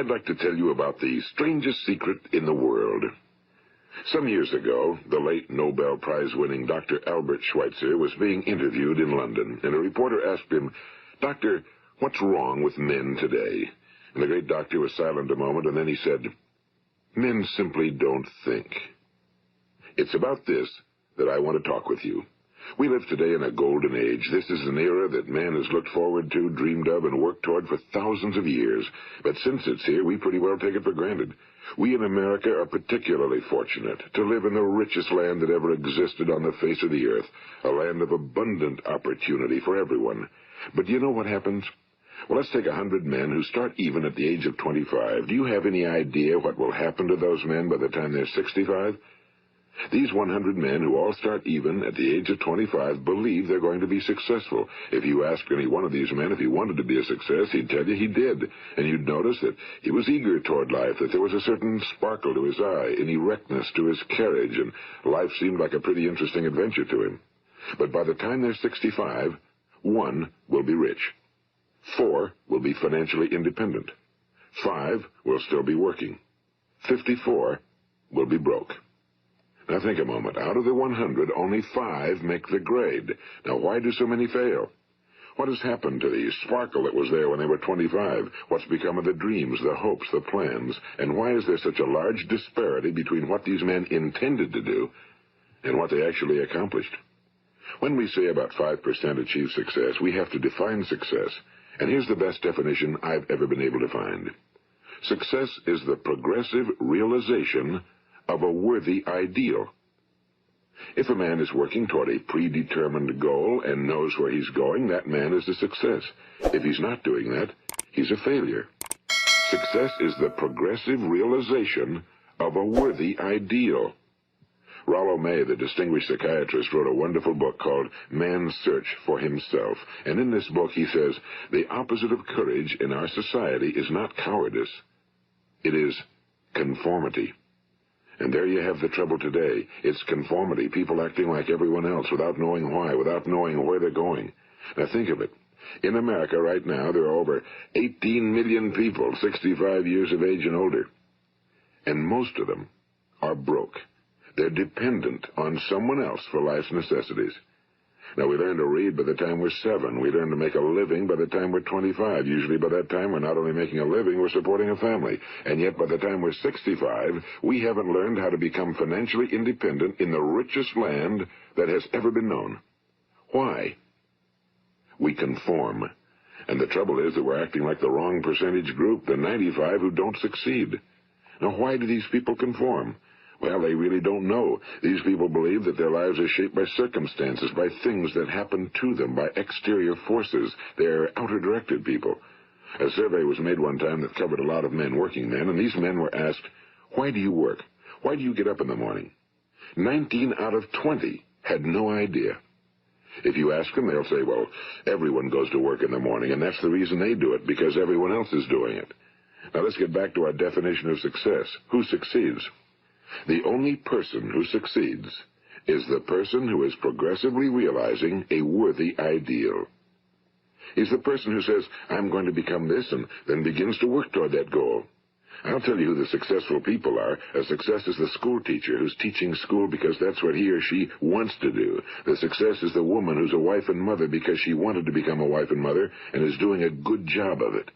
I'd like to tell you about the strangest secret in the world. Some years ago, the late Nobel Prize-winning Dr. Albert Schweitzer was being interviewed in London, and a reporter asked him, "Doctor, what's wrong with men today?" And the great doctor was silent a moment, and then he said, "Men simply don't think." It's about this that I want to talk with you. We live today in a golden age. This is an era that man has looked forward to, dreamed of, and worked toward for thousands of years. But since it's here, we pretty well take it for granted. We in America are particularly fortunate to live in the richest land that ever existed on the face of the earth, a land of abundant opportunity for everyone. But do you know what happens? Well, let's take 100 men who start even at the age of 25. Do you have any idea what will happen to those men by the time they're 65? These 100 men who all start even at the age of 25 believe they're going to be successful. If you ask any one of these men if he wanted to be a success, he'd tell you he did. And you'd notice that he was eager toward life, that there was a certain sparkle to his eye, an erectness to his carriage, and life seemed like a pretty interesting adventure to him. But by the time they're 65, 1 will be rich. 4 will be financially independent. 5 will still be working. 54 will be broke. Now think a moment. Out of the 100, only 5 make the grade. Now why do so many fail? What has happened to the sparkle that was there when they were 25? What's become of the dreams, the hopes, the plans? And why is there such a large disparity between what these men intended to do and what they actually accomplished? When we say about 5% achieve success, we have to define success. And here's the best definition I've ever been able to find. Success is the progressive realization of a worthy ideal. If a man is working toward a predetermined goal and knows where he's going, that man is a success. If he's not doing that, he's a failure. Success is the progressive realization of a worthy ideal. Rollo May, the distinguished psychiatrist, wrote a wonderful book called Man's Search for Himself. And in this book he says, the opposite of courage in our society is not cowardice. It is conformity. And there you have the trouble today. It's conformity, people acting like everyone else without knowing why, without knowing where they're going. Now think of it. In America right now, there are over 18 million people 65 years of age and older. And most of them are broke. They're dependent on someone else for life's necessities. Now, we learn to read by the time we're 7. We learn to make a living by the time we're 25. Usually by that time, we're not only making a living, we're supporting a family. And yet by the time we're 65, we haven't learned how to become financially independent in the richest land that has ever been known. Why? We conform. And the trouble is that we're acting like the wrong percentage group, the 95 who don't succeed. Now, why do these people conform? Well, they really don't know. These people believe that their lives are shaped by circumstances, by things that happen to them, by exterior forces. They're outer-directed people. A survey was made one time that covered a lot of men, working men, and these men were asked, "Why do you work? Why do you get up in the morning?" 19 out of 20 had no idea. If you ask them, they'll say, well, everyone goes to work in the morning, and that's the reason they do it, because everyone else is doing it. Now let's get back to our definition of success. Who succeeds? The only person who succeeds is the person who is progressively realizing a worthy ideal. He's the person who says, I'm going to become this, and then begins to work toward that goal. I'll tell you who the successful people are. A success is the school teacher who's teaching school because that's what he or she wants to do. The success is the woman who's a wife and mother because she wanted to become a wife and mother and is doing a good job of it.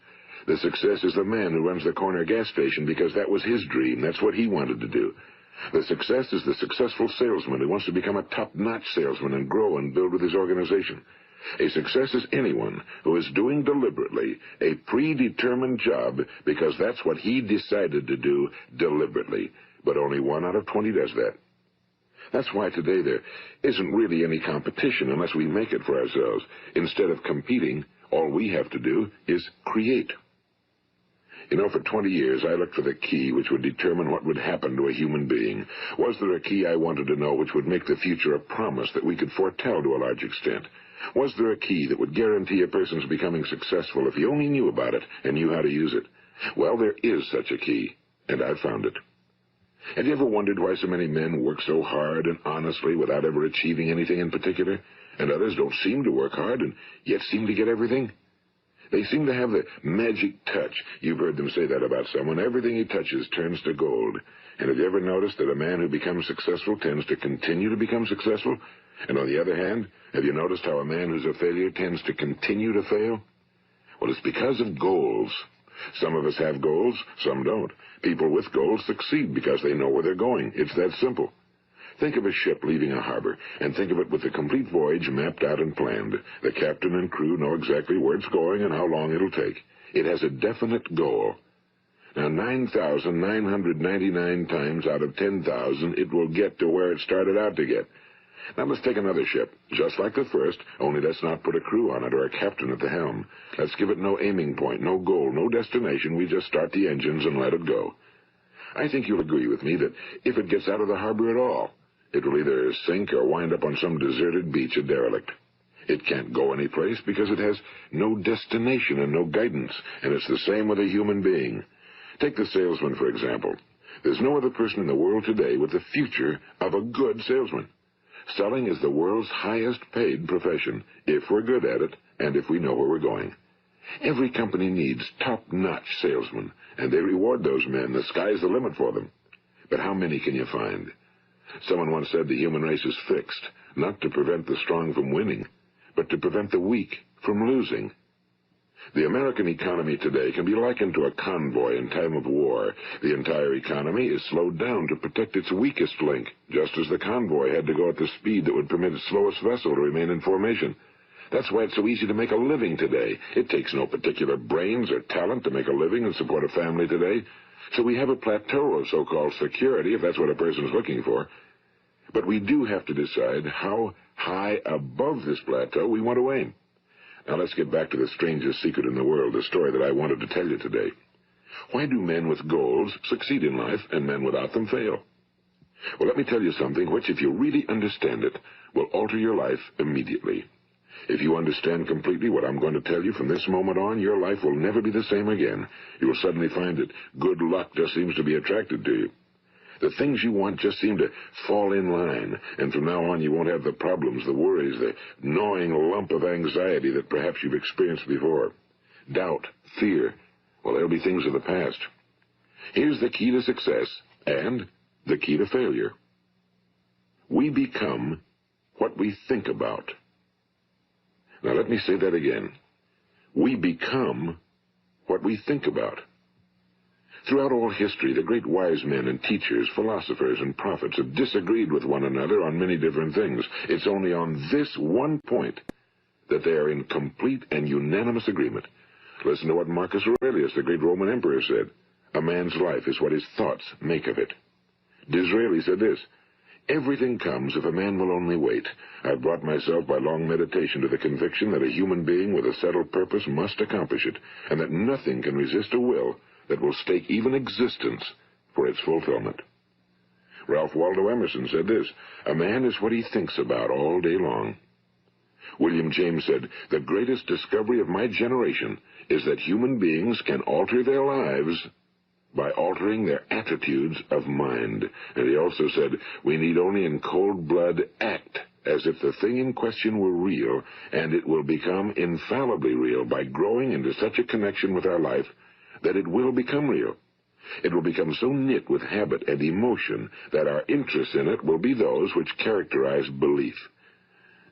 The success is the man who runs the corner gas station because that was his dream. That's what he wanted to do. The success is the successful salesman who wants to become a top-notch salesman and grow and build with his organization. A success is anyone who is doing deliberately a predetermined job because that's what he decided to do deliberately. But only 1 out of 20 does that. That's why today there isn't really any competition unless we make it for ourselves. Instead of competing, all we have to do is create. You know, for 20 years, I looked for the key which would determine what would happen to a human being. Was there a key I wanted to know which would make the future a promise that we could foretell to a large extent? Was there a key that would guarantee a person's becoming successful if he only knew about it and knew how to use it? Well, there is such a key, and I've found it. Have you ever wondered why so many men work so hard and honestly without ever achieving anything in particular, and others don't seem to work hard and yet seem to get everything? They seem to have the magic touch. You've heard them say that about someone. Everything he touches turns to gold. And have you ever noticed that a man who becomes successful tends to continue to become successful? And on the other hand, have you noticed how a man who's a failure tends to continue to fail? Well, it's because of goals. Some of us have goals, some don't. People with goals succeed because they know where they're going. It's that simple. Think of a ship leaving a harbor, and think of it with the complete voyage mapped out and planned. The captain and crew know exactly where it's going and how long it'll take. It has a definite goal. Now, 9,999 times out of 10,000, it will get to where it started out to get. Now, let's take another ship, just like the first, only let's not put a crew on it or a captain at the helm. Let's give it no aiming point, no goal, no destination. We just start the engines and let it go. I think you'll agree with me that if it gets out of the harbor at all, it will either sink or wind up on some deserted beach, a derelict. It can't go anyplace because it has no destination and no guidance, and it's the same with a human being. Take the salesman, for example. There's no other person in the world today with the future of a good salesman. Selling is the world's highest paid profession, if we're good at it and if we know where we're going. Every company needs top-notch salesmen, and they reward those men. The sky's the limit for them. But how many can you find? Someone once said the human race is fixed, not to prevent the strong from winning, but to prevent the weak from losing. The American economy today can be likened to a convoy in time of war. The entire economy is slowed down to protect its weakest link, just as the convoy had to go at the speed that would permit its slowest vessel to remain in formation. That's why it's so easy to make a living today. It takes no particular brains or talent to make a living and support a family today. So we have a plateau of so-called security, if that's what a person's looking for. But we do have to decide how high above this plateau we want to aim. Now let's get back to the strangest secret in the world, the story that I wanted to tell you today. Why do men with goals succeed in life and men without them fail? Well, let me tell you something which, if you really understand it, will alter your life immediately. If you understand completely what I'm going to tell you from this moment on, your life will never be the same again. You will suddenly find that good luck just seems to be attracted to you. The things you want just seem to fall in line, and from now on you won't have the problems, the worries, the gnawing lump of anxiety that perhaps you've experienced before. Doubt, fear, well, they'll be things of the past. Here's the key to success and the key to failure. We become what we think about. Now let me say that again. We become what we think about. Throughout all history, the great wise men and teachers, philosophers and prophets have disagreed with one another on many different things. It's only on this one point that they are in complete and unanimous agreement. Listen to what Marcus Aurelius, the great Roman emperor, said. A man's life is what his thoughts make of it. Disraeli said this, everything comes if a man will only wait. I've brought myself by long meditation to the conviction that a human being with a settled purpose must accomplish it, and that nothing can resist a will that will stake even existence for its fulfillment. Ralph Waldo Emerson said this, a man is what he thinks about all day long. William James said, the greatest discovery of my generation is that human beings can alter their lives by altering their attitudes of mind. And he also said, we need only in cold blood act as if the thing in question were real, and it will become infallibly real by growing into such a connection with our life that it will become real. It will become so knit with habit and emotion that our interest in it will be those which characterize belief.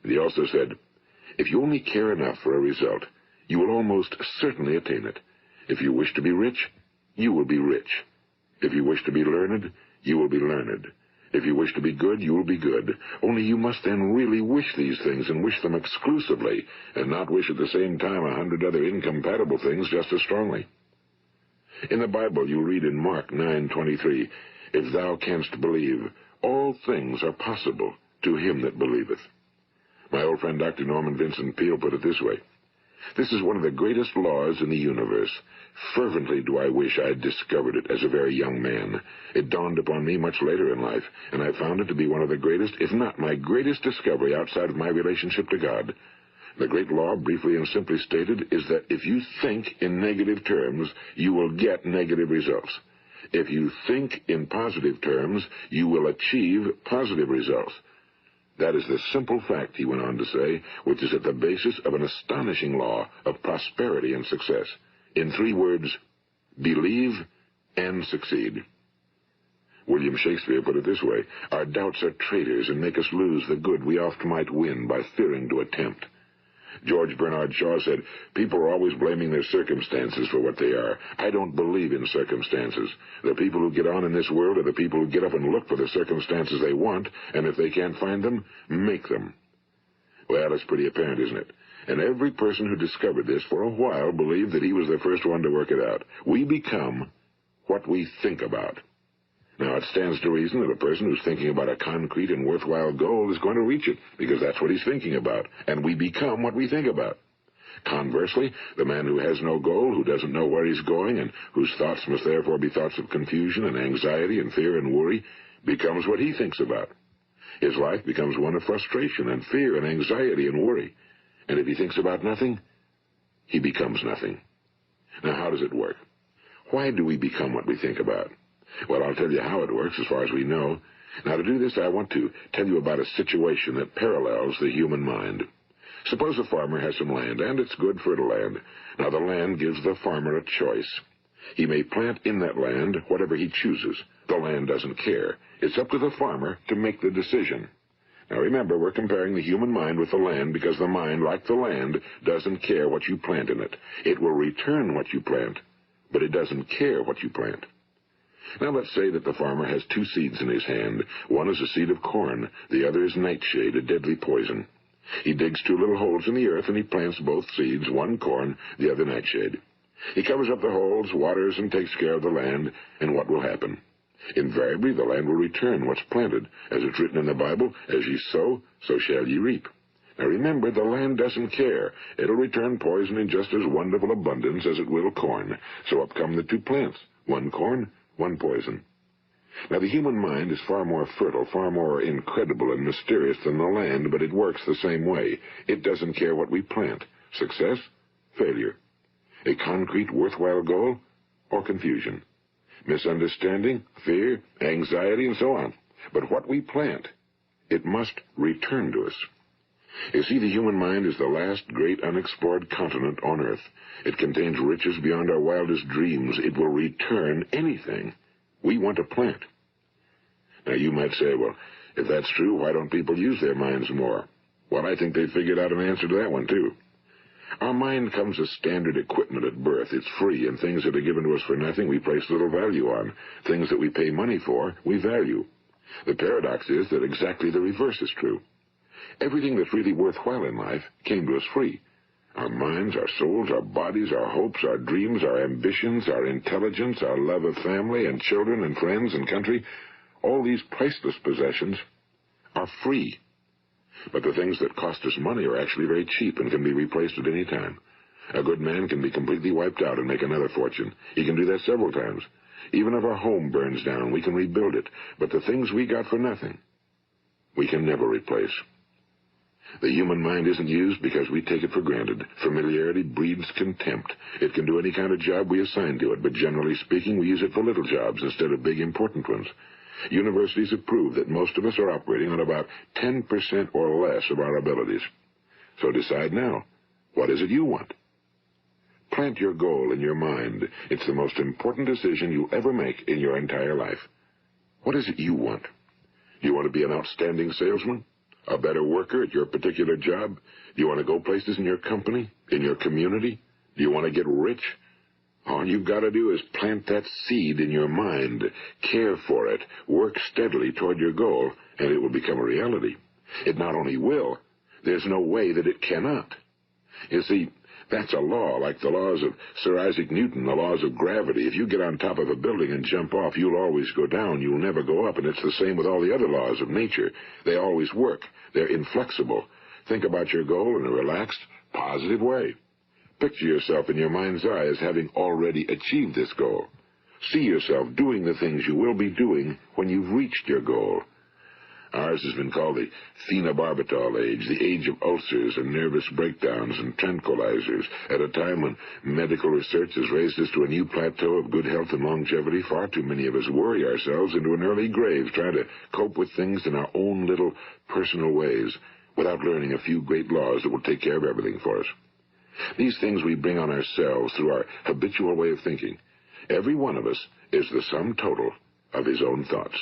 And he also said, if you only care enough for a result, you will almost certainly attain it. If you wish to be rich, you will be rich. If you wish to be learned, you will be learned. If you wish to be good, you will be good. Only you must then really wish these things and wish them exclusively, and not wish at the same time 100 other incompatible things just as strongly. In the Bible, you read in Mark 9:23, if thou canst believe, all things are possible to him that believeth. My old friend Dr. Norman Vincent Peale put it this way, this is one of the greatest laws in the universe. Fervently do I wish I had discovered it as a very young man. It dawned upon me much later in life, and I found it to be one of the greatest, if not my greatest discovery outside of my relationship to God. The great law, briefly and simply stated, is that if you think in negative terms, you will get negative results. If you think in positive terms, you will achieve positive results. That is the simple fact, he went on to say, which is at the basis of an astonishing law of prosperity and success. In 3 words, believe and succeed. William Shakespeare put it this way: our doubts are traitors and make us lose the good we oft might win by fearing to attempt. George Bernard Shaw said, people are always blaming their circumstances for what they are. I don't believe in circumstances. The people who get on in this world are the people who get up and look for the circumstances they want, and if they can't find them, make them. Well, it's pretty apparent, isn't it? And every person who discovered this for a while believed that he was the first one to work it out. We become what we think about. Now, it stands to reason that a person who's thinking about a concrete and worthwhile goal is going to reach it, because that's what he's thinking about, and we become what we think about. Conversely, the man who has no goal, who doesn't know where he's going, and whose thoughts must therefore be thoughts of confusion and anxiety and fear and worry, becomes what he thinks about. His life becomes one of frustration and fear and anxiety and worry. And if he thinks about nothing, he becomes nothing. Now, how does it work? Why do we become what we think about? Well, I'll tell you how it works as far as we know. Now, to do this, I want to tell you about a situation that parallels the human mind. Suppose a farmer has some land, and it's good fertile land. Now, the land gives the farmer a choice. He may plant in that land whatever he chooses. The land doesn't care. It's up to the farmer to make the decision. Now, remember, we're comparing the human mind with the land because the mind, like the land, doesn't care what you plant in it. It will return what you plant, but it doesn't care what you plant. Now, let's say that the farmer has 2 seeds in his hand. One is a seed of corn. The other is nightshade, a deadly poison. He digs 2 little holes in the earth, and he plants both seeds, one corn, the other nightshade. He covers up the holes, waters, and takes care of the land, and what will happen? Invariably, the land will return what's planted. As it's written in the Bible, as ye sow, so shall ye reap. Now remember, the land doesn't care. It'll return poison in just as wonderful abundance as it will corn. So up come the 2 plants, one corn, one poison. Now, the human mind is far more fertile, far more incredible and mysterious than the land, but it works the same way. It doesn't care what we plant. Success, failure. A concrete, worthwhile goal, or confusion. Misunderstanding, fear, anxiety, and so on. But what we plant, it must return to us. You see, the human mind is the last great unexplored continent on Earth. It contains riches beyond our wildest dreams. It will return anything we want to plant. Now, you might say, well, if that's true, why don't people use their minds more? Well, I think they figured out an answer to that one, too. Our mind comes as standard equipment at birth. It's free, and things that are given to us for nothing we place little value on. Things that we pay money for, we value. The paradox is that exactly the reverse is true. Everything that's really worthwhile in life came to us free. Our minds, our souls, our bodies, our hopes, our dreams, our ambitions, our intelligence, our love of family and children and friends and country, all these priceless possessions are free. But the things that cost us money are actually very cheap and can be replaced at any time. A good man can be completely wiped out and make another fortune. He can do that several times. Even if our home burns down, we can rebuild it. But the things we got for nothing, we can never replace. The human mind isn't used because we take it for granted. Familiarity breeds contempt. It can do any kind of job we assign to it, but generally speaking, we use it for little jobs instead of big, important ones. Universities have proved that most of us are operating on about 10% or less of our abilities. So decide now, what is it you want? Plant your goal in your mind. It's the most important decision you'll ever make in your entire life. What is it you want? Do you want to be an outstanding salesman? A better worker at your particular job? Do you want to go places in your company, in your community? Do you want to get rich? All you've got to do is plant that seed in your mind, care for it, work steadily toward your goal, and it will become a reality. It not only will, there's no way that it cannot. You see, that's a law, like the laws of Sir Isaac Newton, the laws of gravity. If you get on top of a building and jump off, you'll always go down. You'll never go up, and it's the same with all the other laws of nature. They always work. They're inflexible. Think about your goal in a relaxed, positive way. Picture yourself in your mind's eye as having already achieved this goal. See yourself doing the things you will be doing when you've reached your goal. Ours has been called the phenobarbital age, the age of ulcers and nervous breakdowns and tranquilizers. At a time when medical research has raised us to a new plateau of good health and longevity, far too many of us worry ourselves into an early grave trying to cope with things in our own little personal ways without learning a few great laws that will take care of everything for us. These things we bring on ourselves through our habitual way of thinking. Every one of us is the sum total of his own thoughts.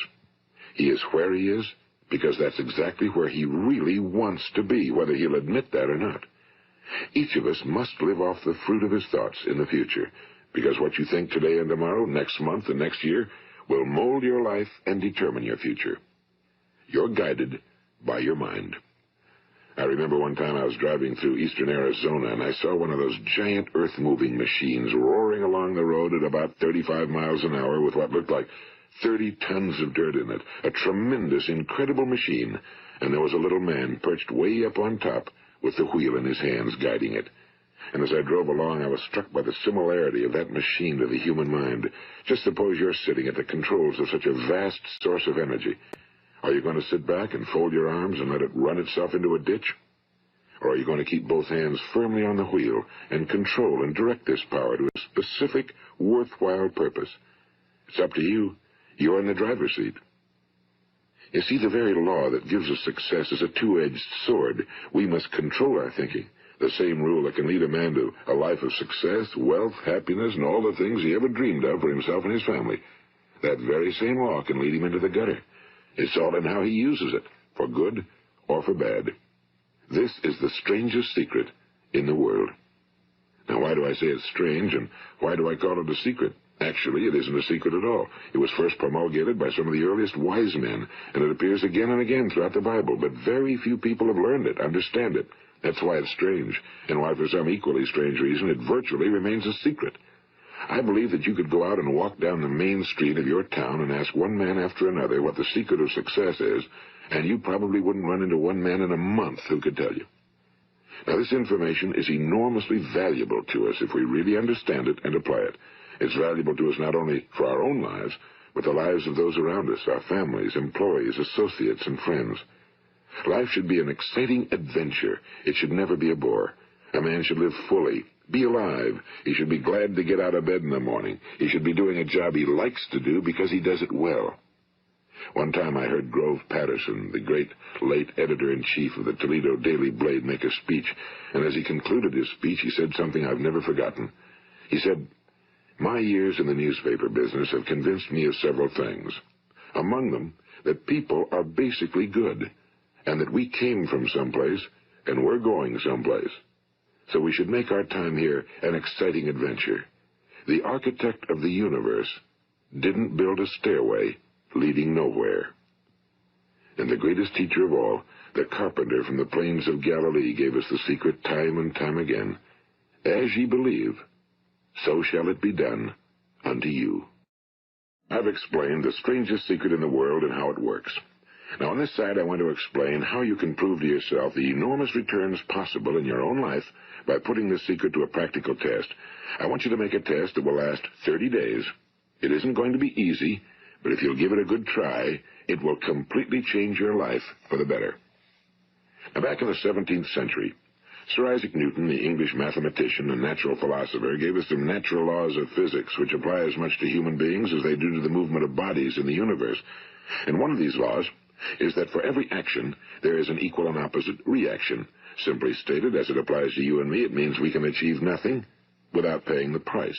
He is where he is because that's exactly where he really wants to be, whether he'll admit that or not. Each of us must live off the fruit of his thoughts in the future, because what you think today and tomorrow, next month and next year, will mold your life and determine your future. You're guided by your mind. I remember one time I was driving through eastern Arizona, and I saw one of those giant earth-moving machines roaring along the road at about 35 miles an hour with what looked like 30 tons of dirt in it, a tremendous, incredible machine, and there was a little man perched way up on top with the wheel in his hands guiding it. And as I drove along, I was struck by the similarity of that machine to the human mind. Just suppose you're sitting at the controls of such a vast source of energy. Are you going to sit back and fold your arms and let it run itself into a ditch? Or are you going to keep both hands firmly on the wheel and control and direct this power to a specific, worthwhile purpose? It's up to you. You're in the driver's seat. You see, the very law that gives us success is a two-edged sword. We must control our thinking. The same rule that can lead a man to a life of success, wealth, happiness, and all the things he ever dreamed of for himself and his family. That very same law can lead him into the gutter. It's all in how he uses it, for good or for bad. This is the strangest secret in the world. Now, why do I say it's strange, and why do I call it a secret? Actually, it isn't a secret at all. It was first promulgated by some of the earliest wise men, and it appears again and again throughout the Bible, but very few people have learned it, understand it. That's why it's strange, and why for some equally strange reason it virtually remains a secret. I believe that you could go out and walk down the main street of your town and ask one man after another what the secret of success is, and you probably wouldn't run into one man in a month who could tell you. Now, this information is enormously valuable to us if we really understand it and apply it. It's valuable to us not only for our own lives, but the lives of those around us, our families, employees, associates, and friends. Life should be an exciting adventure. It should never be a bore. A man should live fully, be alive. He should be glad to get out of bed in the morning. He should be doing a job he likes to do because he does it well. One time I heard Grove Patterson, the great late editor-in-chief of the Toledo Daily Blade, make a speech, and as he concluded his speech, he said something I've never forgotten. He said, "My years in the newspaper business have convinced me of several things. Among them, that people are basically good, and that we came from someplace, and we're going someplace. So we should make our time here an exciting adventure. The architect of the universe didn't build a stairway leading nowhere." And the greatest teacher of all, the carpenter from the plains of Galilee, gave us the secret time and time again. As ye believe, so shall it be done unto you. I've explained the strangest secret in the world and how it works. Now, on this side, I want to explain how you can prove to yourself the enormous returns possible in your own life by putting this secret to a practical test. I want you to make a test that will last 30 days. It isn't going to be easy, but if you'll give it a good try, it will completely change your life for the better. Now, back in the 17th century, Sir Isaac Newton, the English mathematician and natural philosopher, gave us some natural laws of physics which apply as much to human beings as they do to the movement of bodies in the universe. And one of these laws is that for every action, there is an equal and opposite reaction. Simply stated, as it applies to you and me, it means we can achieve nothing without paying the price.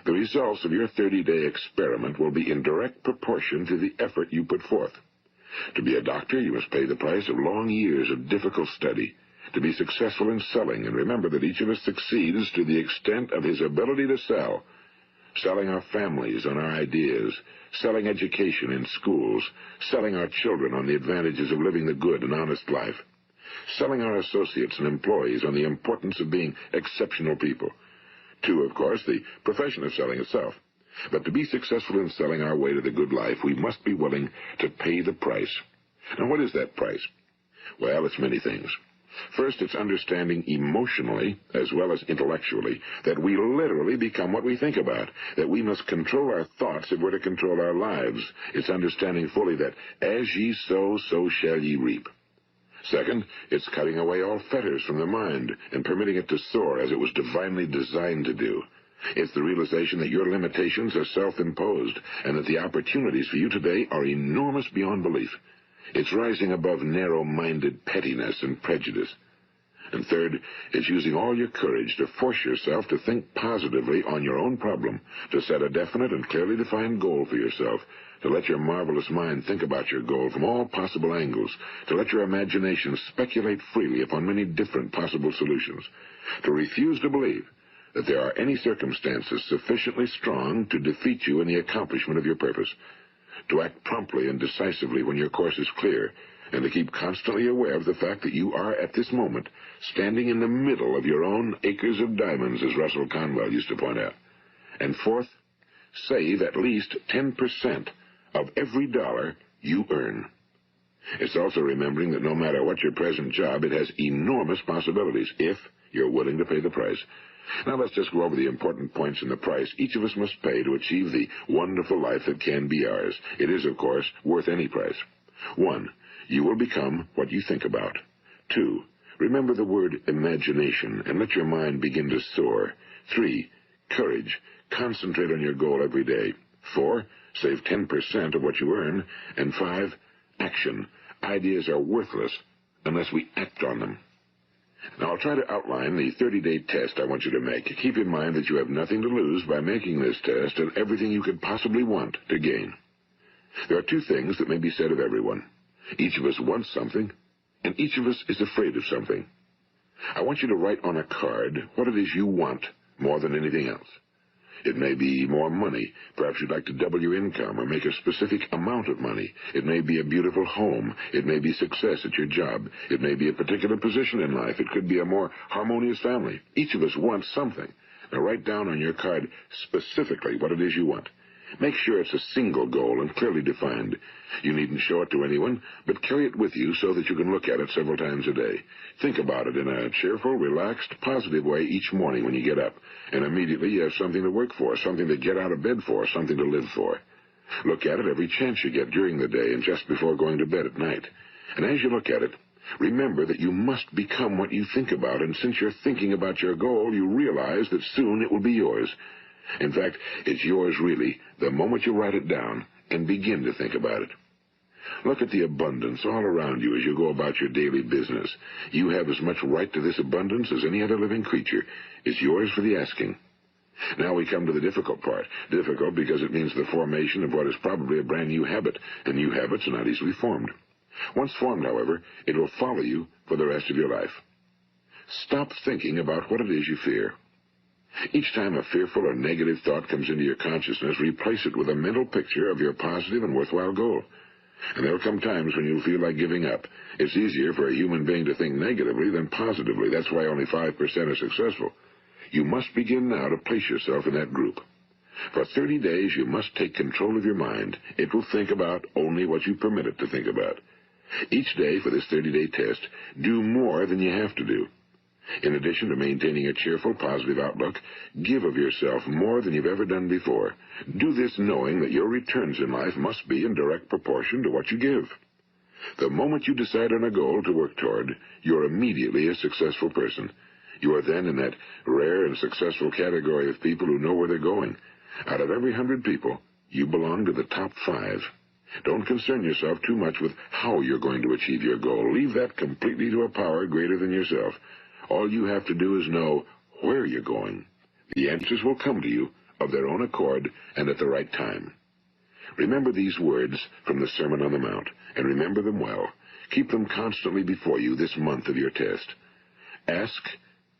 The results of your 30-day experiment will be in direct proportion to the effort you put forth. To be a doctor, you must pay the price of long years of difficult study. To be successful in selling, and remember that each of us succeeds to the extent of his ability to sell. Selling our families on our ideas, selling education in schools, selling our children on the advantages of living the good and honest life, selling our associates and employees on the importance of being exceptional people. To, of course, the profession of selling itself. But to be successful in selling our way to the good life, we must be willing to pay the price. Now, what is that price? Well, it's many things. First, it's understanding emotionally, as well as intellectually, that we literally become what we think about, that we must control our thoughts if we're to control our lives. It's understanding fully that as ye sow, so shall ye reap. Second, it's cutting away all fetters from the mind and permitting it to soar as it was divinely designed to do. It's the realization that your limitations are self-imposed and that the opportunities for you today are enormous beyond belief. It's rising above narrow-minded pettiness and prejudice. And third, it's using all your courage to force yourself to think positively on your own problem, to set a definite and clearly defined goal for yourself, to let your marvelous mind think about your goal from all possible angles, to let your imagination speculate freely upon many different possible solutions, to refuse to believe that there are any circumstances sufficiently strong to defeat you in the accomplishment of your purpose, to act promptly and decisively when your course is clear, and to keep constantly aware of the fact that you are, at this moment, standing in the middle of your own acres of diamonds, as Russell Conwell used to point out. And fourth, save at least 10% of every dollar you earn. It's also remembering that no matter what your present job, it has enormous possibilities, if you're willing to pay the price. Now let's just go over the important points in the price each of us must pay to achieve the wonderful life that can be ours. It is, of course, worth any price. 1. You will become what you think about. 2. Remember the word imagination and let your mind begin to soar. 3. Courage. Concentrate on your goal every day. 4. Save 10% of what you earn. And 5. Action. Ideas are worthless unless we act on them. Now, I'll try to outline the 30-day test I want you to make. Keep in mind that you have nothing to lose by making this test and everything you could possibly want to gain. There are 2 things that may be said of everyone. Each of us wants something, and each of us is afraid of something. I want you to write on a card what it is you want more than anything else. It may be more money. Perhaps you'd like to double your income or make a specific amount of money. It may be a beautiful home. It may be success at your job. It may be a particular position in life. It could be a more harmonious family. Each of us wants something. Now write down on your card specifically what it is you want. Make sure it's a single goal and clearly defined. You needn't show it to anyone, but carry it with you so that you can look at it several times a day. Think about it in a cheerful, relaxed, positive way each morning when you get up, and immediately you have something to work for, something to get out of bed for, something to live for. Look at it every chance you get during the day and just before going to bed at night. And as you look at it, remember that you must become what you think about, and since you're thinking about your goal, you realize that soon it will be yours. In fact, it's yours really the moment you write it down and begin to think about it. Look at the abundance all around you as you go about your daily business. You have as much right to this abundance as any other living creature. It's yours for the asking. Now we come to the difficult part. Difficult because it means the formation of what is probably a brand new habit, and new habits are not easily formed. Once formed, however, it will follow you for the rest of your life. Stop thinking about what it is you fear. Each time a fearful or negative thought comes into your consciousness, replace it with a mental picture of your positive and worthwhile goal. And there will come times when you'll feel like giving up. It's easier for a human being to think negatively than positively. That's why only 5% are successful. You must begin now to place yourself in that group. For 30 days, you must take control of your mind. It will think about only what you permit it to think about. Each day for this 30-day test, do more than you have to do. In addition to maintaining a cheerful, positive outlook, give of yourself more than you've ever done before. Do this knowing that your returns in life must be in direct proportion to what you give. The moment you decide on a goal to work toward, you're immediately a successful person. You are then in that rare and successful category of people who know where they're going. Out of every 100 people, you belong to the top 5. Don't concern yourself too much with how you're going to achieve your goal. Leave that completely to a power greater than yourself. All you have to do is know where you're going. The answers will come to you of their own accord and at the right time. Remember these words from the Sermon on the Mount, and remember them well. Keep them constantly before you this month of your test. Ask,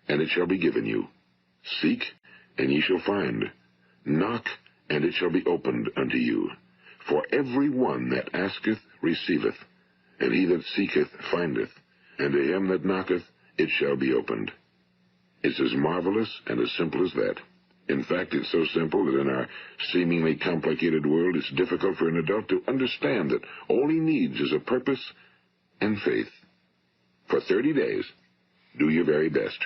and it shall be given you. Seek, and ye shall find. Knock, and it shall be opened unto you. For every one that asketh receiveth, and he that seeketh findeth, and to him that knocketh it shall be opened. It's as marvelous and as simple as that. In fact, it's so simple that in our seemingly complicated world, it's difficult for an adult to understand that all he needs is a purpose and faith. For 30 days, Do your very best.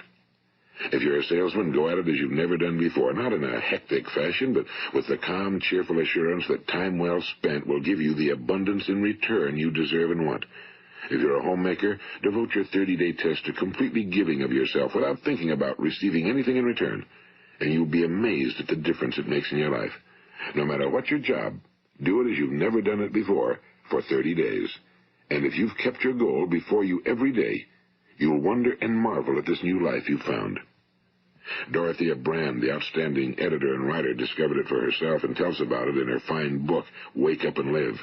If you're a salesman, go at it as you've never done before, not in a hectic fashion, but with the calm, cheerful assurance that time well spent will give you the abundance in return you deserve and want. If you're a homemaker, devote your 30-day test to completely giving of yourself without thinking about receiving anything in return, and you'll be amazed at the difference it makes in your life. No matter what your job, do it as you've never done it before for 30 days. And if you've kept your goal before you every day, you'll wonder and marvel at this new life you've found. Dorothea Brand, the outstanding editor and writer, discovered it for herself and tells about it in her fine book, Wake Up and Live.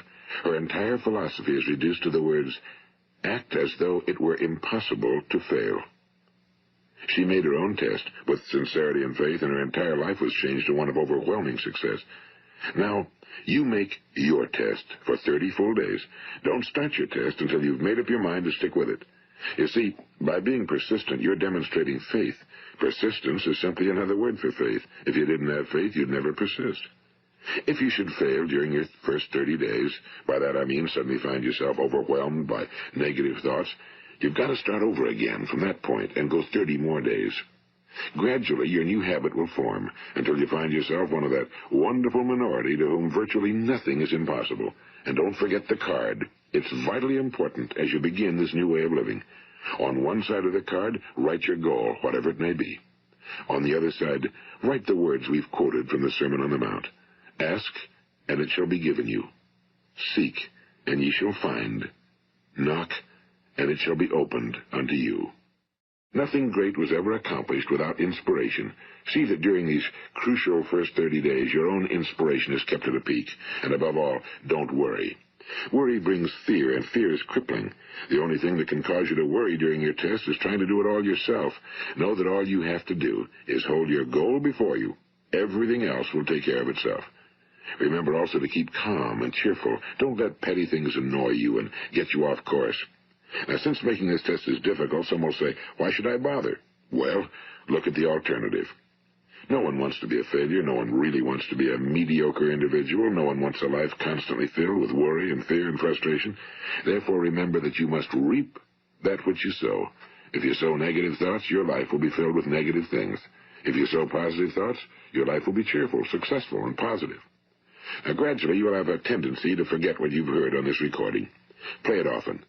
Her entire philosophy is reduced to the words, act as though it were impossible to fail. She made her own test with sincerity and faith, and her entire life was changed to one of overwhelming success. Now, you make your test for 30 full days. Don't start your test until you've made up your mind to stick with it. You see, by being persistent, you're demonstrating faith. Persistence is simply another word for faith. If you didn't have faith, you'd never persist. If you should fail during your first 30 days, by that I mean suddenly find yourself overwhelmed by negative thoughts, you've got to start over again from that point and go 30 more days. Gradually, your new habit will form until you find yourself one of that wonderful minority to whom virtually nothing is impossible. And don't forget the card. It's vitally important as you begin this new way of living. On one side of the card, write your goal, whatever it may be. On the other side, write the words we've quoted from the Sermon on the Mount. Ask, and it shall be given you. Seek, and ye shall find. Knock, and it shall be opened unto you. Nothing great was ever accomplished without inspiration. See that during these crucial first 30 days, your own inspiration is kept at a peak. And above all, don't worry. Worry brings fear, and fear is crippling. The only thing that can cause you to worry during your test is trying to do it all yourself. Know that all you have to do is hold your goal before you. Everything else will take care of itself. Remember also to keep calm and cheerful. Don't let petty things annoy you and get you off course. Now, since making this test is difficult, some will say, why should I bother? Well, look at the alternative. No one wants to be a failure. No one really wants to be a mediocre individual. No one wants a life constantly filled with worry and fear and frustration. Therefore, remember that you must reap that which you sow. If you sow negative thoughts, your life will be filled with negative things. If you sow positive thoughts, your life will be cheerful, successful, and positive. Now, gradually, you will have a tendency to forget what you've heard on this recording. Play it often.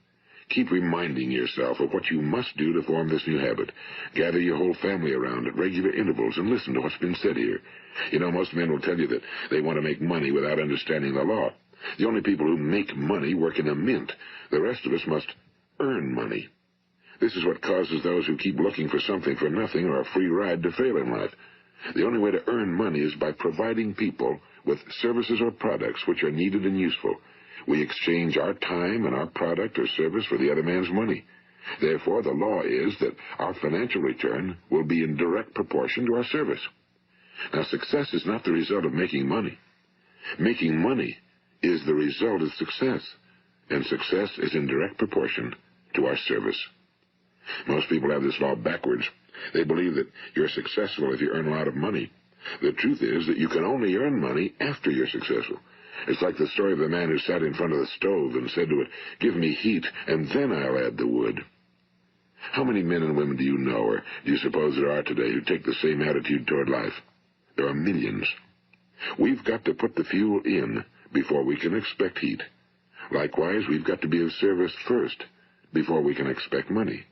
Keep reminding yourself of what you must do to form this new habit. Gather your whole family around at regular intervals and listen to what's been said here. You know, most men will tell you that they want to make money without understanding the law. The only people who make money work in a mint. The rest of us must earn money. This is what causes those who keep looking for something for nothing or a free ride to fail in life. The only way to earn money is by providing people with services or products which are needed and useful. We exchange our time and our product or service for the other man's money. Therefore, the law is that our financial return will be in direct proportion to our service. Now, success is not the result of making money. Making money is the result of success, and success is in direct proportion to our service. Most people have this law backwards. They believe that you're successful if you earn a lot of money. The truth is that you can only earn money after you're successful. It's like the story of the man who sat in front of the stove and said to it, give me heat, and then I'll add the wood. How many men and women do you know, or do you suppose there are today, who take the same attitude toward life? There are millions. We've got to put the fuel in before we can expect heat. Likewise, we've got to be of service first before we can expect money.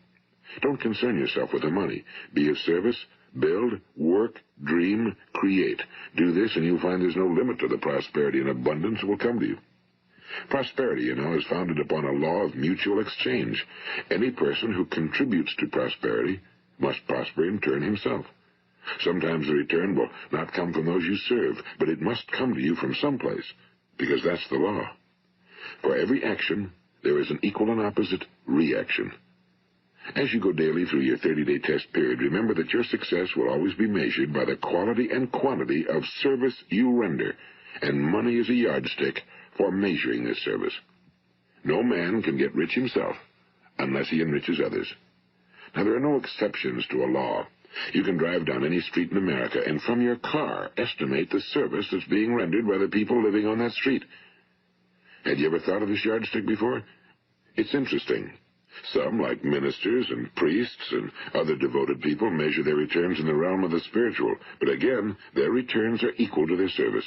Don't concern yourself with the money. Be of service, build, work, dream, create. Do this, and you'll find there's no limit to the prosperity and abundance that will come to you. Prosperity, you know, is founded upon a law of mutual exchange. Any person who contributes to prosperity must prosper in turn himself. Sometimes the return will not come from those you serve, but it must come to you from someplace, because that's the law. For every action, there is an equal and opposite reaction. As you go daily through your 30-day test period, remember that your success will always be measured by the quality and quantity of service you render, and money is a yardstick for measuring this service. No man can get rich himself unless he enriches others. Now, there are no exceptions to a law. You can drive down any street in America and from your car estimate the service that's being rendered by the people living on that street. Had you ever thought of this yardstick before? It's interesting. Some, like ministers and priests and other devoted people, measure their returns in the realm of the spiritual, but again, their returns are equal to their service.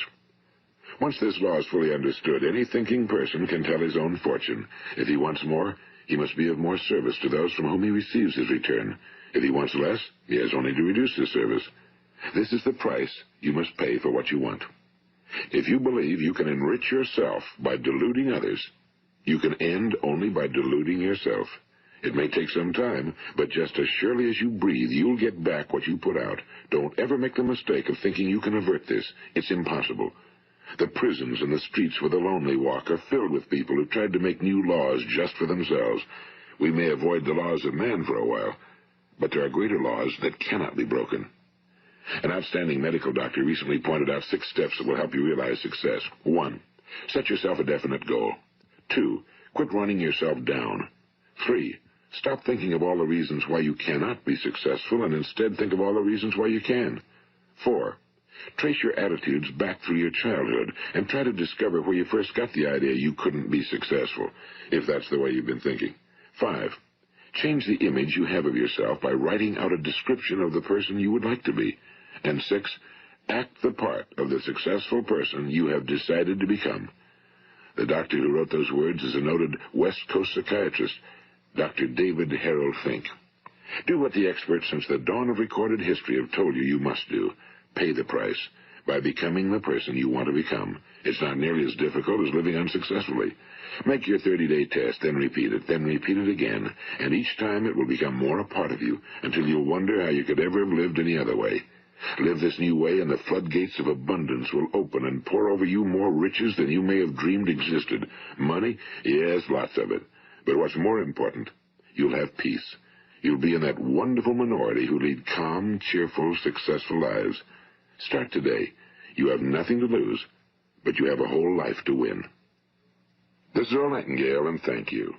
Once this law is fully understood, any thinking person can tell his own fortune. If he wants more, he must be of more service to those from whom he receives his return. If he wants less, he has only to reduce his service. This is the price you must pay for what you want. If you believe you can enrich yourself by deluding others, you can end only by deluding yourself. It may take some time, but just as surely as you breathe, you'll get back what you put out. Don't ever make the mistake of thinking you can avert this. It's impossible. The prisons and the streets where the lonely walk are filled with people who tried to make new laws just for themselves. We may avoid the laws of man for a while, but there are greater laws that cannot be broken. An outstanding medical doctor recently pointed out 6 steps that will help you realize success. 1. Set yourself a definite goal. 2. Quit running yourself down. 3. Stop thinking of all the reasons why you cannot be successful and instead think of all the reasons why you can. 4. Trace your attitudes back through your childhood and try to discover where you first got the idea you couldn't be successful, if that's the way you've been thinking. 5. Change the image you have of yourself by writing out a description of the person you would like to be. And 6. Act the part of the successful person you have decided to become. The doctor who wrote those words is a noted West Coast psychiatrist, Dr. David Harold Fink. Do what the experts since the dawn of recorded history have told you you must do. Pay the price by becoming the person you want to become. It's not nearly as difficult as living unsuccessfully. Make your 30-day test, then repeat it again, and each time it will become more a part of you until you'll wonder how you could ever have lived any other way. Live this new way, and the floodgates of abundance will open and pour over you more riches than you may have dreamed existed. Money? Yes, lots of it. But what's more important, you'll have peace. You'll be in that wonderful minority who lead calm, cheerful, successful lives. Start today. You have nothing to lose, but you have a whole life to win. This is Earl Nightingale, and thank you.